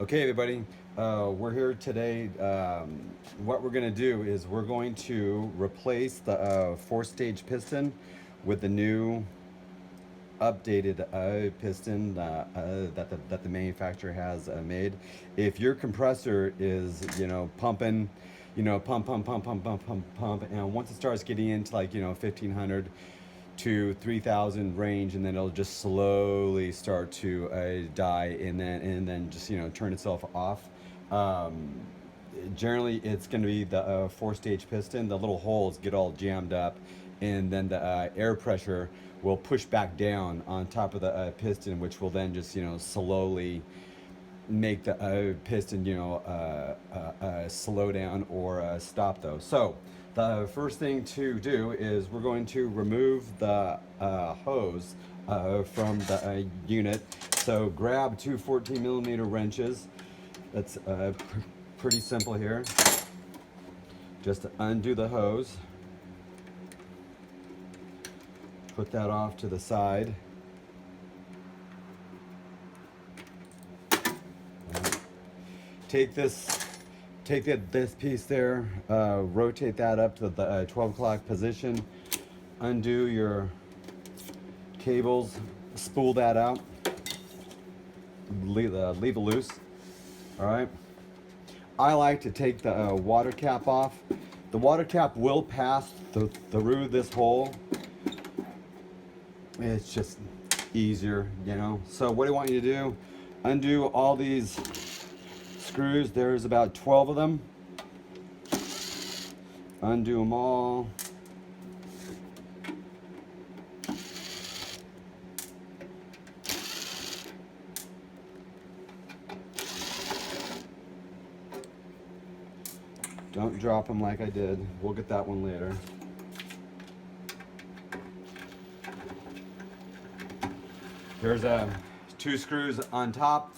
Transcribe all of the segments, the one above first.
Okay, everybody, we're here today. What we're going to do is we're going to replace the four-stage piston with the new updated piston that the manufacturer has made. If your compressor is, pumping, pump, and once it starts getting into 1500 to 3000 range, and then it'll just slowly start to die, and then just turn itself off. Um, Generally it's going to be the four-stage piston. The little holes get all jammed up, and then the air pressure will push back down on top of the piston, which will then just slowly make the piston slow down or stop though. So the first thing to do is we're going to remove the hose from the unit. So grab two 14mm wrenches. That's pretty simple here. Just undo the hose, put that off to the side. Take this piece there, rotate that up to the 12 o'clock position, undo your cables, spool that out, leave it loose. All right. I like to take the water cap off. The water cap will pass through this hole. It's just easier, So what I want you to do, undo all these screws. There's about 12 of them. Undo them all. Don't drop them like I did. We'll get that one later. There's two screws on top.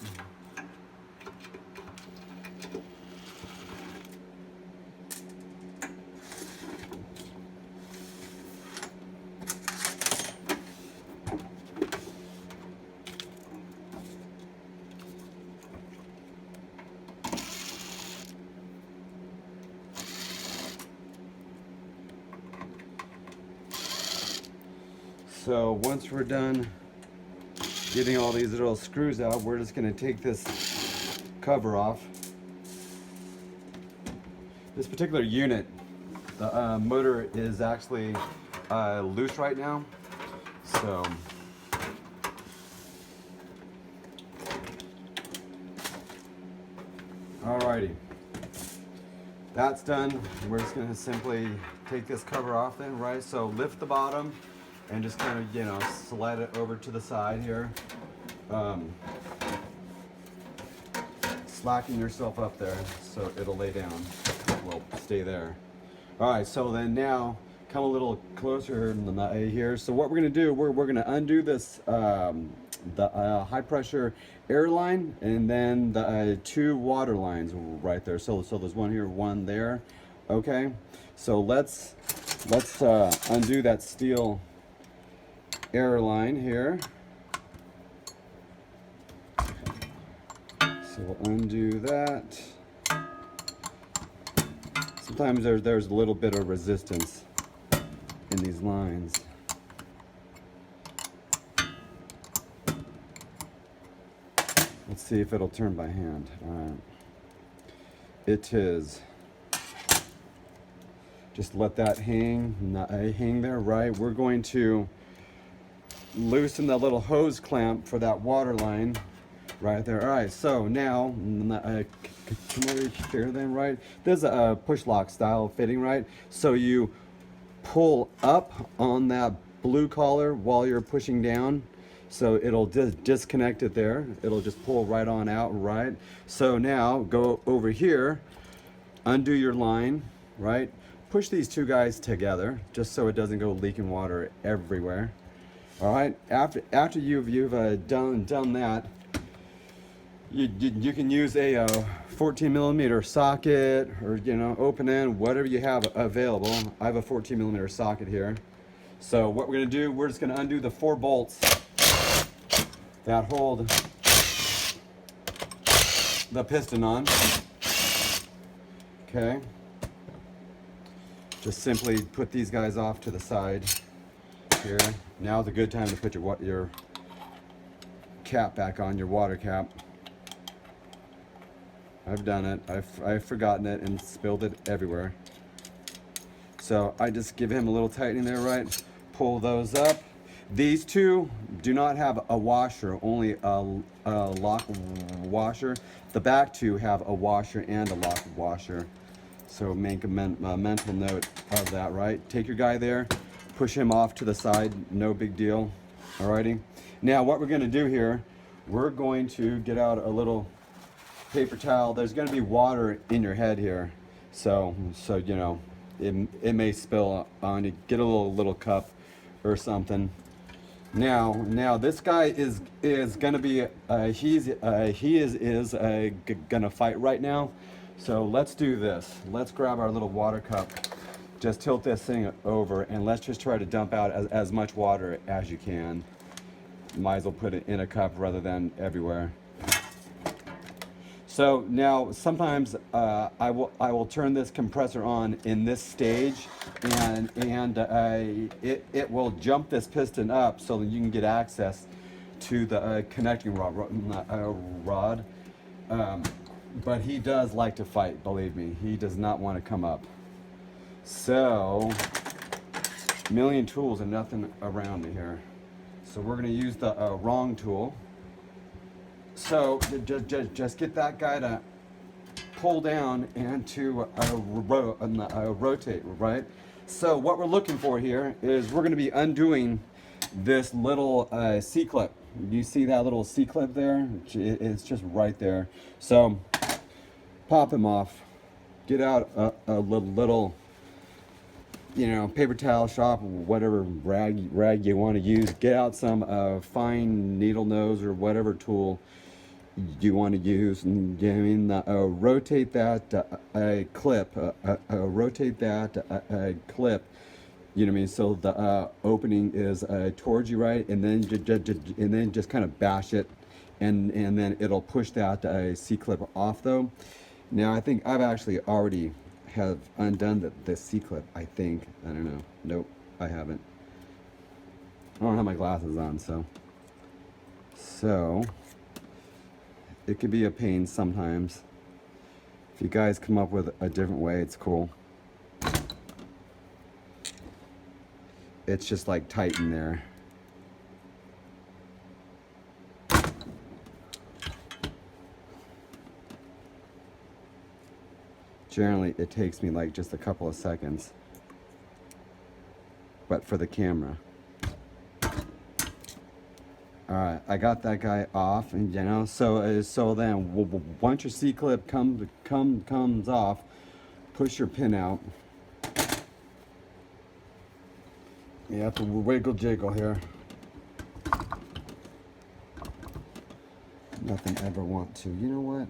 So once we're done getting all these little screws out, we're just going to take this cover off. This particular unit, the motor is actually loose right now. So alrighty, that's done. We're just going to simply take this cover off then, right? So lift the bottom and just kind of, slide it over to the side here. Slacken yourself up there so it'll lay down. Well, stay there. All right, so then now come a little closer here. So what we're gonna do, we're gonna undo this, the high pressure air line, and then the two water lines right there. So there's one here, one there. Okay, so let's undo that steel air line here. So we'll undo that. Sometimes there's a little bit of resistance in these lines. Let's see if it'll turn by hand. All right. It is. Just let that hang there, right? We're going to loosen the little hose clamp for that water line right there. All right, so now come over here then, right? There's a push lock style fitting, right? So you pull up on that blue collar while you're pushing down, so it'll disconnect it there. It'll just pull right on out, right? So now go over here, undo your line, right? Push these two guys together just so it doesn't go leaking water everywhere. All right, after you've done that, you can use a 14mm socket, or open end, whatever you have available. I have a 14mm socket here. So what we're gonna do, we're just gonna undo the 4 bolts that hold the piston on. Okay. Just simply put these guys off to the side here. Now's a good time to put your cap back on, your water cap. I've done it. I've forgotten it and spilled it everywhere. So I just give him a little tightening there, right? Pull those up. These two do not have a washer, only a lock washer. The back two have a washer and a lock washer. So make a mental note of that, right? Take your guy there, push him off to the side, no big deal. Alrighty. Now what we're gonna do here, we're going to get out a little paper towel. There's gonna be water in your head here. So you know, it may spill on you. Get a little cup or something. Now this guy is gonna be he is gonna fight right now. So let's do this. Let's grab our little water cup, just tilt this thing over, and let's just try to dump out as much water as you can. Might as well put it in a cup rather than everywhere. So now sometimes I will turn this compressor on in this stage, and it will jump this piston up so that you can get access to the connecting rod. But he does like to fight, believe me. He does not want to come up. So, a million tools and nothing around me here. So we're going to use the wrong tool. So just get that guy to pull down and to rotate, right? So what we're looking for here is we're going to be undoing this little C-clip. You see that little C-clip there? It's just right there. So pop him off. Get out a little, you know, paper towel, shop, whatever rag you want to use. Get out some fine needle nose or whatever tool you want to use, and rotate that clip. Rotate that clip. You know what I mean? So the opening is towards you, right? And then just kind of bash it, and then it'll push that C-clip off though. Now I think I've actually already have undone the C-clip, I think. I don't know. Nope, I haven't. I don't have my glasses on, so it could be a pain sometimes. If you guys come up with a different way, it's cool. It's just like tight in there. Generally, it takes me like just a couple of seconds. But for the camera. Alright, I got that guy off, and you know, so then once your C-clip comes off, push your pin out. You have to wiggle jiggle here. Nothing ever want to. You know what?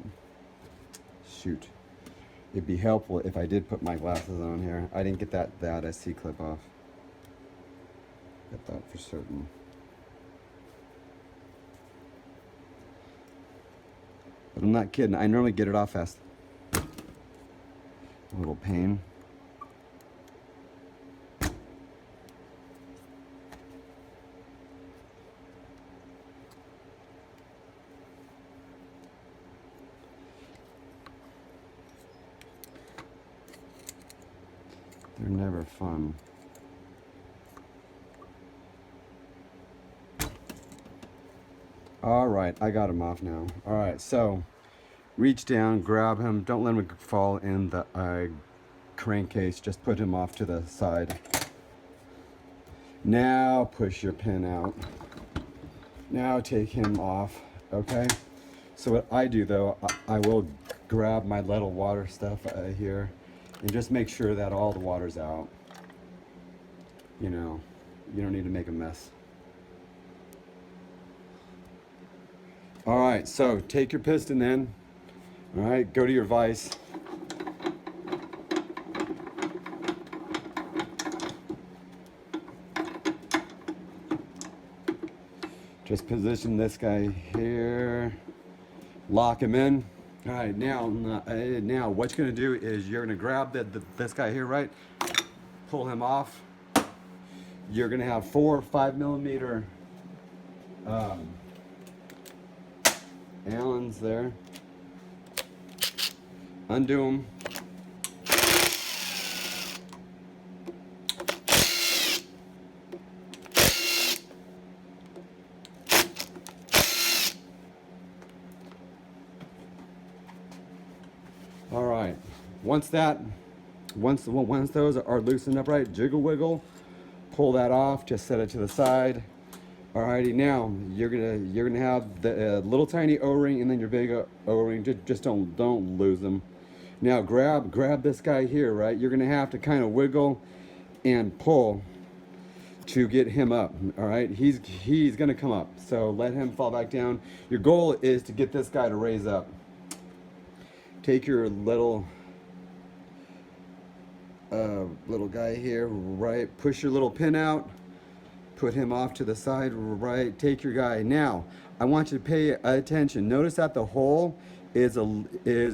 Shoot. It'd be helpful if I did put my glasses on here. I didn't get that C-clip off. Get that for certain. But I'm not kidding. I normally get it off fast. A little pain. They're never fun. All right, I got him off now. All right, so reach down, grab him. Don't let him fall in the crankcase. Just put him off to the side. Now push your pin out. Now take him off, okay? So what I do though, I will grab my little water stuff here and just make sure that all the water's out. You know, you don't need to make a mess. All right, so take your piston then. All right, go to your vise. Just position this guy here. Lock him in. All right, now what you're gonna do is you're gonna grab this guy here, right? Pull him off. You're gonna have 4 or 5 millimeter um, Allens there. Undo them. All right. Once those are loosened up right, jiggle wiggle, pull that off. Just set it to the side. Alrighty, now you're gonna have the little tiny O-ring and then your big O-ring. Just don't lose them. Now grab this guy here, right? You're gonna have to kind of wiggle and pull to get him up. All right, he's gonna come up. So let him fall back down. Your goal is to get this guy to raise up. Take your little guy here, right? Push your little pin out. Put him off to the side, right? Take your guy. Now, I want you to pay attention. Notice that the hole is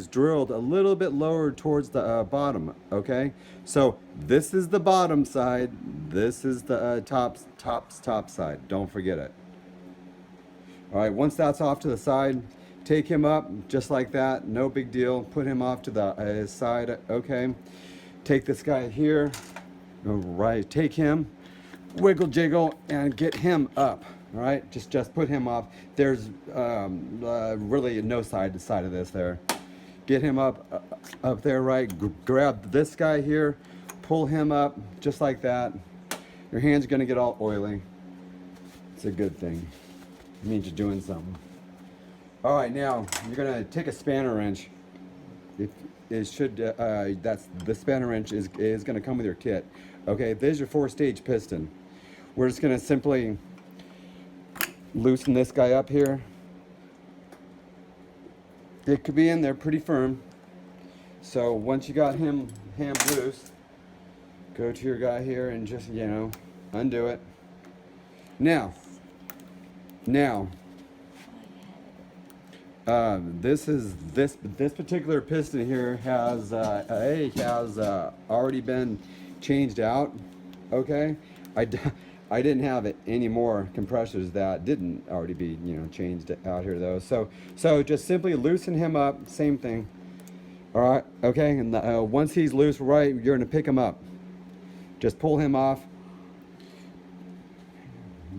drilled a little bit lower towards the bottom, okay? So this is the bottom side. This is the top side. Don't forget it. All right, once that's off to the side, take him up just like that. No big deal. Put him off to the side, okay? Take this guy here, all right, take him, wiggle jiggle and get him up. All right, just put him off. There's really no side to side of this there. Get him up there, right? Grab this guy here, pull him up just like that. Your hand's gonna get all oily. It's a good thing. It means you're doing something. All right, now you're gonna take a spanner wrench. That's the spanner wrench is gonna come with your kit. Okay, there's your 4-stage piston. We're just gonna simply loosen this guy up here. It could be in there pretty firm. So once you got him loose, go to your guy here and just, undo it. Now, this particular piston here has already been changed out. Okay, I didn't have any more compressors that didn't already be changed out here though. So just simply loosen him up. Same thing. All right. Okay. And once he's loose, right, you're gonna pick him up. Just pull him off.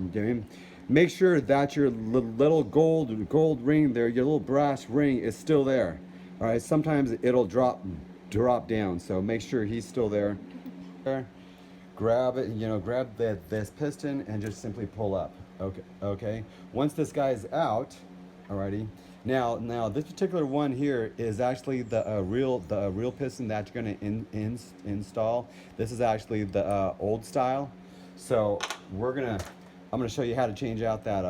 Okay. Make sure that your little gold ring there, your little brass ring, is still there. All right. Sometimes it'll drop down. So make sure he's still there. Grab it, grab this piston and just simply pull up. Okay. Once this guy's out, alrighty. Now this particular one here is actually the real piston that you're gonna install. This is actually the old style. So I'm gonna show you how to change out that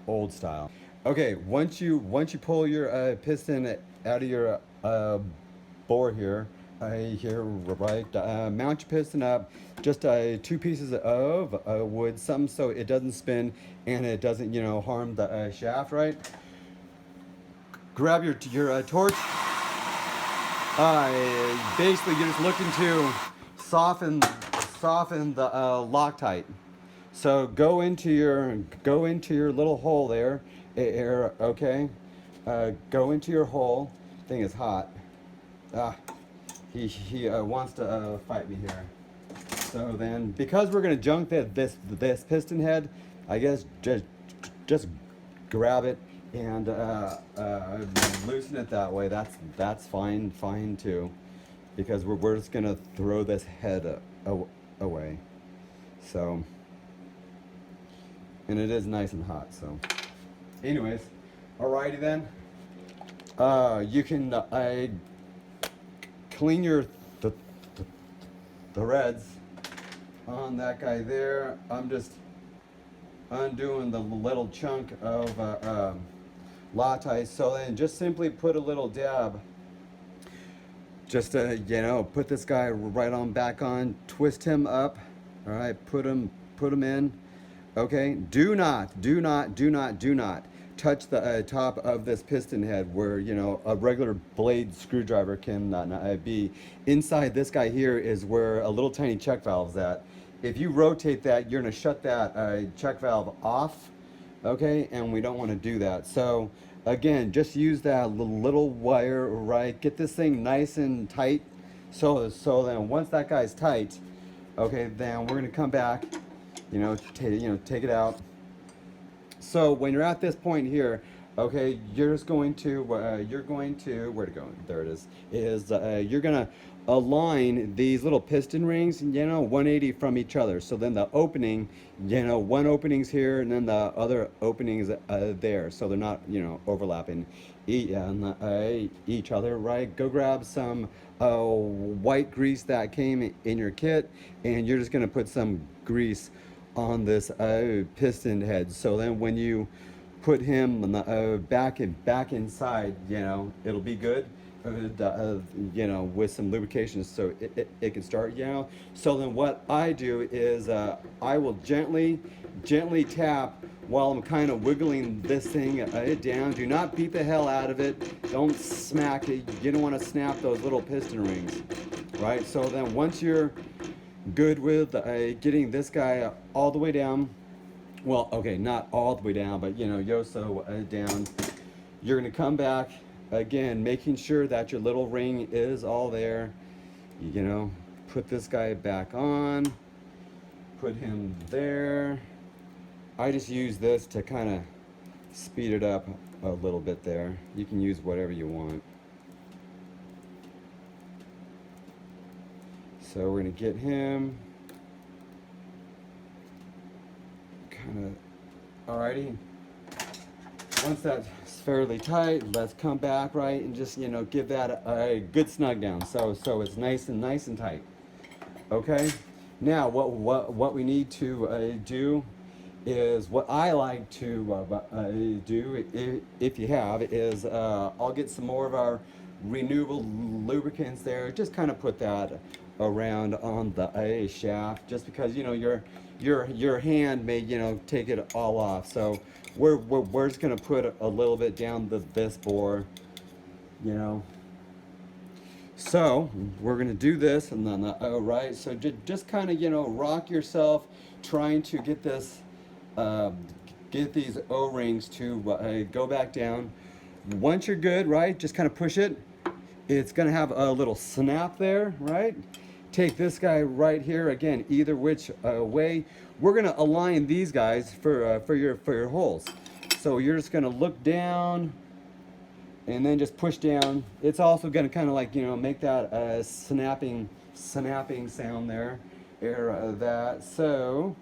old style. Okay, once you pull your piston out of your bore here, right, mount your piston up, just 2 pieces of wood, something so it doesn't spin and it doesn't harm the shaft, right? Grab your torch. Basically you're just looking to soften the Loctite. So go into your little hole there, okay? Go into your hole. Thing is hot. He wants to fight me here. So then, because we're gonna junk this piston head, I guess just grab it and loosen it that way. That's fine too, because we're just gonna throw this head away. So, and it is nice and hot. So, anyways, alrighty then. You can clean your threads on that guy there. I'm just undoing the little chunk of Loctite. So then just simply put a little dab. Just put this guy right on back on, twist him up. All right, put him in. Okay, do not touch the top of this piston head where, you know, a regular blade screwdriver can be. Inside this guy here is where a little tiny check valve's at. If you rotate that, you're going to shut that check valve off, okay? And we don't want to do that. So again, just use that little wire, right? Get this thing nice and tight. So then once that guy's tight, okay, then we're going to come back, take it out. So when you're at this point here, okay, you're just going to, where to go? There it is, you're gonna align these little piston rings, 180 from each other. So then the opening, one opening's here and then the other opening's there. So they're not, overlapping each other, right? Go grab some white grease that came in your kit, and you're just gonna put some grease on this piston head. So then when you put him back inside, it'll be good, with some lubrication, so it can start, So then what I do is I will gently tap while I'm kind of wiggling this thing down. Do not beat the hell out of it. Don't smack it. You don't want to snap those little piston rings, right? So then once you're good with getting this guy all the way down, well, okay, not all the way down, but yoso down, you're going to come back again, making sure that your little ring is all there. Put this guy back on, put him there. I just use this to kind of speed it up a little bit there. You can use whatever you want. So we're going to get him kind of, alrighty. Once that's fairly tight, let's come back, right, and just, give that a good snug down. So it's nice and tight. Okay. Now what we need to do is, what I like to do, if you have, is I'll get some more of our renewable lubricants there. Just kind of put that around on the shaft, just because your hand may take it all off. So we're just gonna put a little bit down this bore, So we're gonna do this, and then right. So just kind of rock yourself, trying to get this get these O-rings to go back down. Once you're good, right, just kind of push it. It's gonna have a little snap there, right? Take this guy right here, again, either which way. We're gonna align these guys for your holes. So you're just gonna look down and then just push down. It's also gonna kind of like, make that snapping sound there. That. So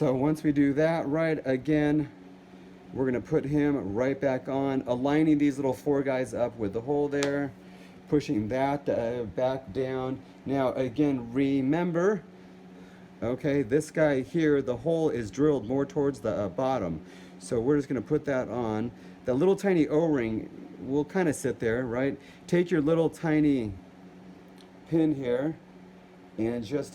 once we do that, right, again, we're gonna put him right back on, aligning these little four guys up with the hole there, pushing that back down. Now again, remember, okay, this guy here, the hole is drilled more towards the bottom. So we're just gonna put that on. The little tiny O-ring will kind of sit there, right? Take your little tiny pin here and just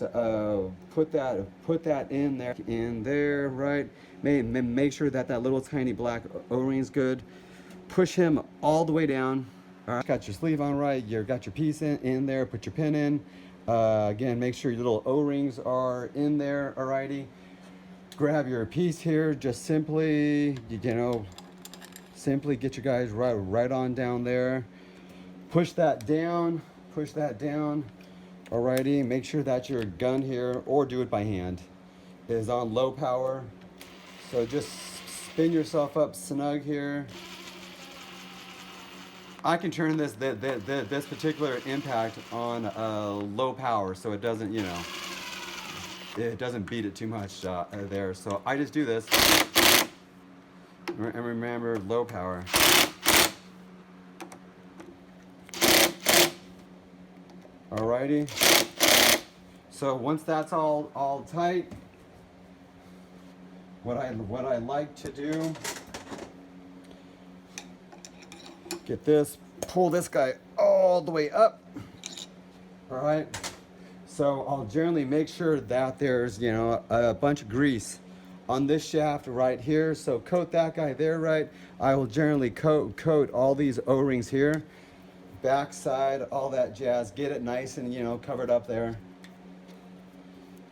put that in there, right? Make sure that little tiny black O-ring is good. Push him all the way down. All right, got your sleeve on right. You got your piece in there. Put your pin in. Again, make sure your little O-rings are in there. Alrighty. Grab your piece here. Just simply, simply get your guys right on down there. Push that down. Push that down. Alrighty. Make sure that your gun here, or do it by hand, is on low power. So just spin yourself up snug here. I can turn this particular impact on low power, so it doesn't, it doesn't beat it too much there. So I just do this, and remember, low power. Alrighty. So once that's all tight, what I like to do, get this, pull this guy all the way up. All right. So I'll generally make sure that there's, a bunch of grease on this shaft right here. So coat that guy there, right? I will generally coat all these O-rings here, backside, all that jazz. Get it nice and, you know, covered up there.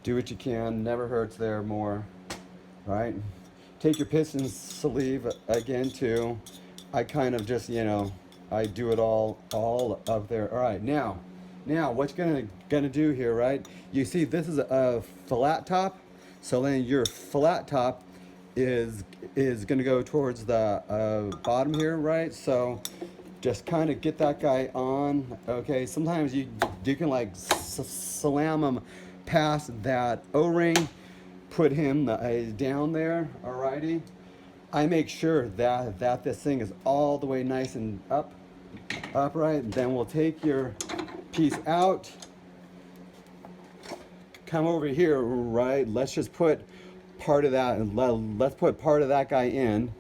Do what you can, never hurts there more, right? Take your piston sleeve again too. I kind of just, you know, I do it all up there. All right, now what you're gonna do here, right? You see this is a flat top, so then your flat top is gonna go towards the bottom here, right? So just kind of get that guy on. Okay, sometimes you can like slam him past that O-ring, put him down there. Alrighty, I make sure that this thing is all the way nice and upright. Then we'll take your piece out, come over here, right? Let's just put part of that, and let's put part of that guy in.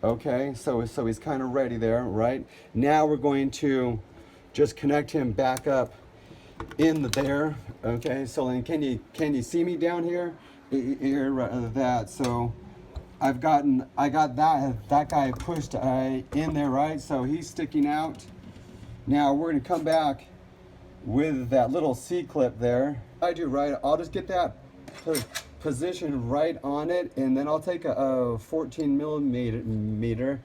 Okay, so he's kind of ready there, right? Now we're going to just connect him back up in there. Okay, so then can you see me down here? Here, that. So I got that guy pushed in there, right? So he's sticking out. Now we're gonna come back with that little C-clip there. I do, right? I'll just get that position right on it, and then I'll take a 14 millimeter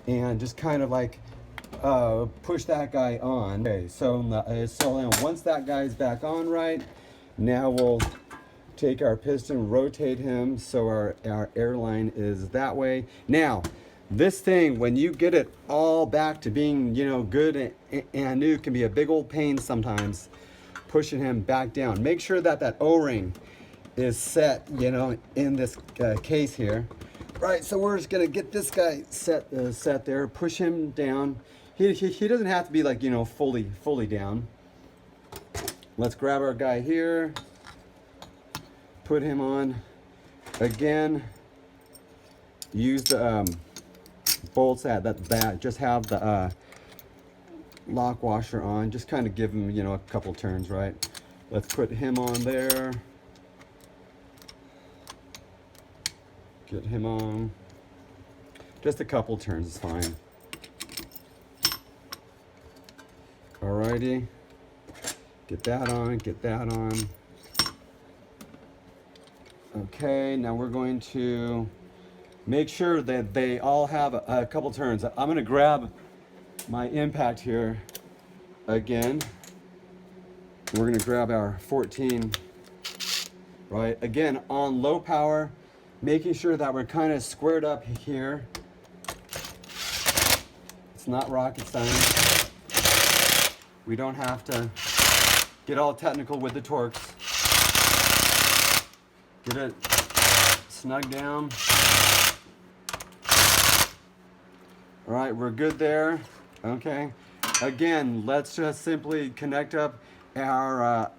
and just kind of like push that guy on. Okay, so then once that guy's back on, right, now we'll take our piston, rotate him so our airline is that way. Now this thing, when you get it all back to being, you know, good and new, can be a big old pain sometimes, pushing him back down. Make sure that O-ring is set, you know, in this case here. Right, so we're just gonna get this guy set there, push him down. He doesn't have to be like, you know, fully down. Let's grab our guy here, put him on. Again, use the bolts that just have the lock washer on. Just kind of give him, you know, a couple turns, right? Let's put him on there. Get him on. Just a couple turns is fine. Alrighty. Get that on, get that on. Okay, now we're going to make sure that they all have a couple turns. I'm going to grab my impact here again. We're going to grab our 14, right? Again, on low power, making sure that we're kind of squared up here. It's not rocket science. We don't have to get all technical with the torques. Get it snug down. All right, we're good there. Okay. Again, let's just simply connect up our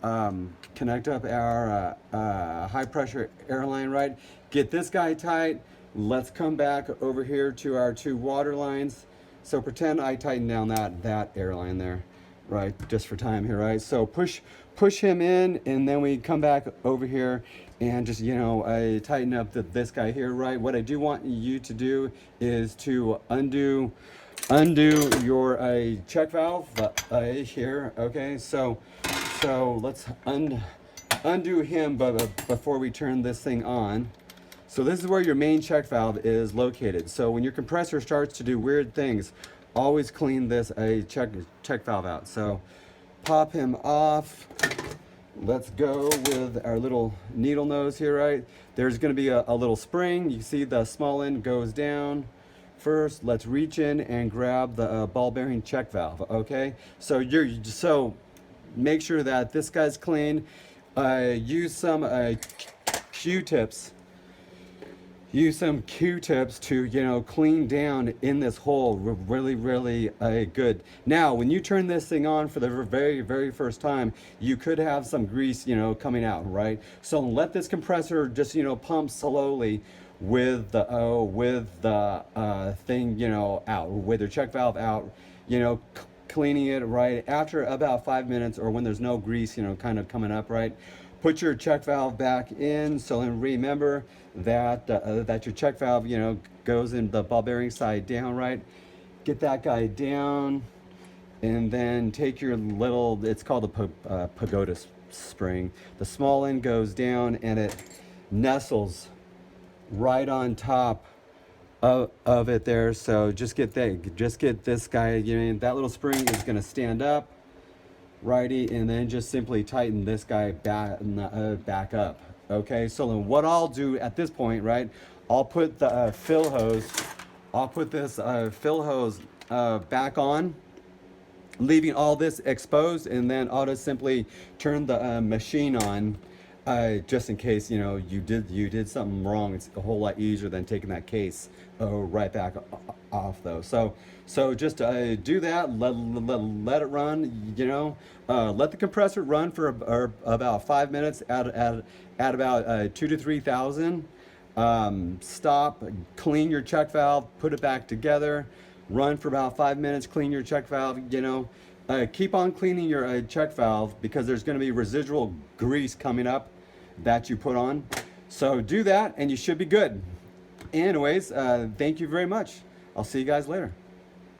high pressure airline, right? Get this guy tight. Let's come back over here to our two water lines. So pretend I tighten down that airline there, right? Just for time here, right? So push him in, and then we come back over here and just, you know, I tighten up this guy here, right? What I do want you to do is to undo your check valve here. Okay, so let's undo him, but before we turn this thing on. So this is where your main check valve is located. So when your compressor starts to do weird things, always clean this check valve out. So pop him off. Let's go with our little needle nose here, right? There's going to be a little spring. You see the small end goes down. First, let's reach in and grab the ball bearing check valve, okay? So make sure that this guy's clean. Use some Q-tips. Use some Q-tips to, you know, clean down in this hole really good. Now, when you turn this thing on for the very first time, you could have some grease, you know, coming out, right? So let this compressor just, you know, pump slowly with the thing, you know, out, with your check valve out, you know, cleaning it, right? After about 5 minutes, or when there's no grease, you know, kind of coming up, right? put your check valve back in. So remember that that your check valve, you know, goes in the ball bearing side down, right? Get that guy down, and then take your little, it's called a pagoda spring. The small end goes down and it nestles right on top of it there. So just get this guy, you know, that little spring is going to stand up, righty, and then just simply tighten this guy back up. Okay, so then what I'll do at this point, right, I'll put the fill hose, I'll put this fill hose back on, leaving all this exposed, and then I'll just simply turn the machine on, just in case, you know, you did something wrong. It's a whole lot easier than taking that case right back off though. So just do that, let it run, you know, let the compressor run for about 5 minutes at about 2 to 3,000. Stop, clean your check valve, put it back together, run for about 5 minutes, clean your check valve, you know. Keep on cleaning your check valve, because there's going to be residual grease coming up that you put on. So do that and you should be good. Anyways, thank you very much. I'll see you guys later.